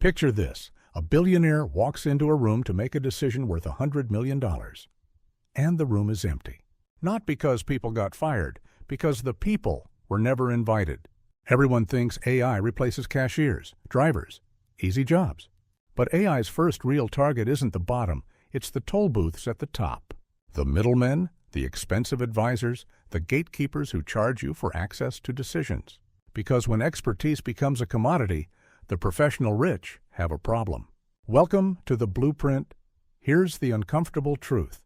Picture this. A billionaire walks into a room to make a decision worth $100 million. And the room is empty. Not because people got fired, because the people were never invited. Everyone thinks AI replaces cashiers, drivers, easy jobs. But AI's first real target isn't the bottom, it's the toll booths at the top. The middlemen, the expensive advisors, the gatekeepers who charge you for access to decisions. Because when expertise becomes a commodity, the professional rich have a problem. Welcome to the blueprint. Here's the uncomfortable truth.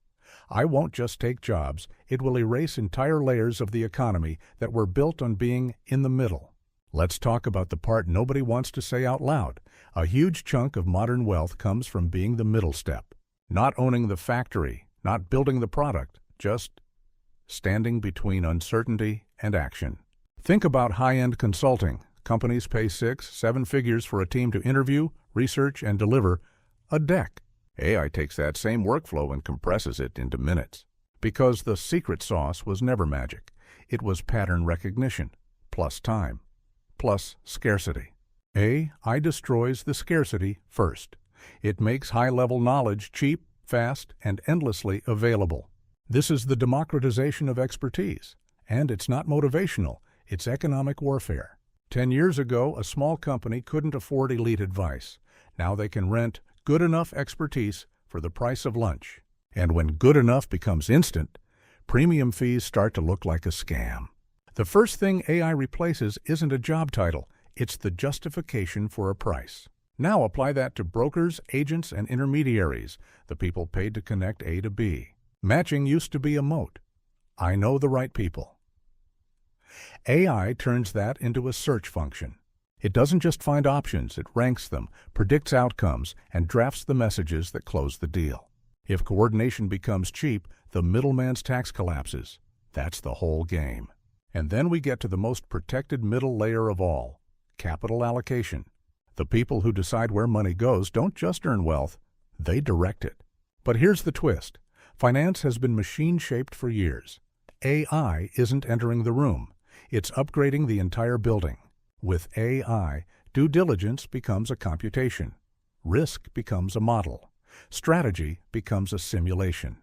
I won't just take jobs, it will erase entire layers of the economy that were built on being in the middle. Let's talk about the part nobody wants to say out loud. A huge chunk of modern wealth comes from being the middle step. Not owning the factory, not building the product, just standing between uncertainty and action. Think about high-end consulting. Companies pay 6-7 figures for a team to interview, research, and deliver a deck. AI takes that same workflow and compresses it into minutes. Because the secret sauce was never magic. It was pattern recognition, plus time, plus scarcity. AI destroys the scarcity first. It makes high-level knowledge cheap, fast, and endlessly available. This is the democratization of expertise. And it's not motivational, it's economic warfare. 10 years ago, a small company couldn't afford elite advice. Now they can rent good enough expertise for the price of lunch. And when good enough becomes instant, premium fees start to look like a scam. The first thing AI replaces isn't a job title, it's the justification for a price. Now apply that to brokers, agents, and intermediaries, the people paid to connect A to B. Matching used to be a moat. I know the right people. AI turns that into a search function. It doesn't just find options, it ranks them, predicts outcomes, and drafts the messages that close the deal. If coordination becomes cheap, the middleman's tax collapses. That's the whole game. And then we get to the most protected middle layer of all, capital allocation. The people who decide where money goes don't just earn wealth, they direct it. But here's the twist. Finance has been machine-shaped for years. AI isn't entering the room. It's upgrading the entire building. With AI, due diligence becomes a computation. Risk becomes a model. Strategy becomes a simulation.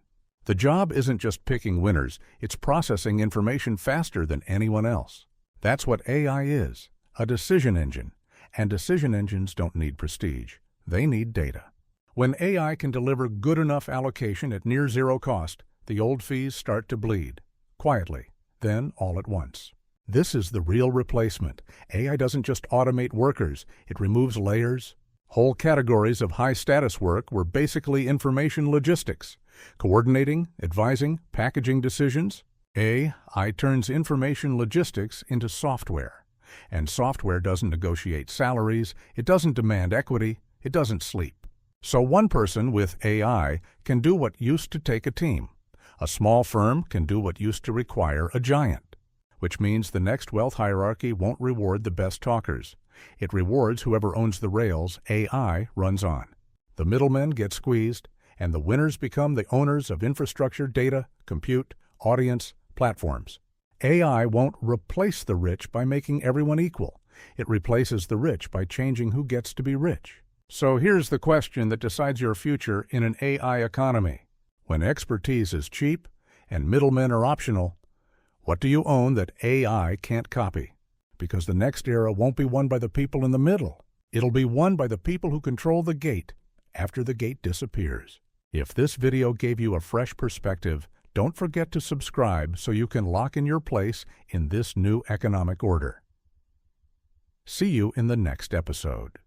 The job isn't just picking winners, it's processing information faster than anyone else. That's what AI is, a decision engine. And decision engines don't need prestige. They need data. When AI can deliver good enough allocation at near zero cost, the old fees start to bleed. Quietly, then all at once. This is the real replacement. AI doesn't just automate workers, it removes layers. Whole categories of high-status work were basically information logistics. Coordinating, advising, packaging decisions. AI turns information logistics into software. And software doesn't negotiate salaries, it doesn't demand equity, it doesn't sleep. So one person with AI can do what used to take a team. A small firm can do what used to require a giant. Which means the next wealth hierarchy won't reward the best talkers. It rewards whoever owns the rails AI runs on. The middlemen get squeezed, and the winners become the owners of infrastructure, data, compute, audience, platforms. AI won't replace the rich by making everyone equal. It replaces the rich by changing who gets to be rich. So here's the question that decides your future in an AI economy. When expertise is cheap and middlemen are optional, what do you own that AI can't copy? Because the next era won't be won by the people in the middle. It'll be won by the people who control the gate after the gate disappears. If this video gave you a fresh perspective, don't forget to subscribe so you can lock in your place in this new economic order. See you in the next episode.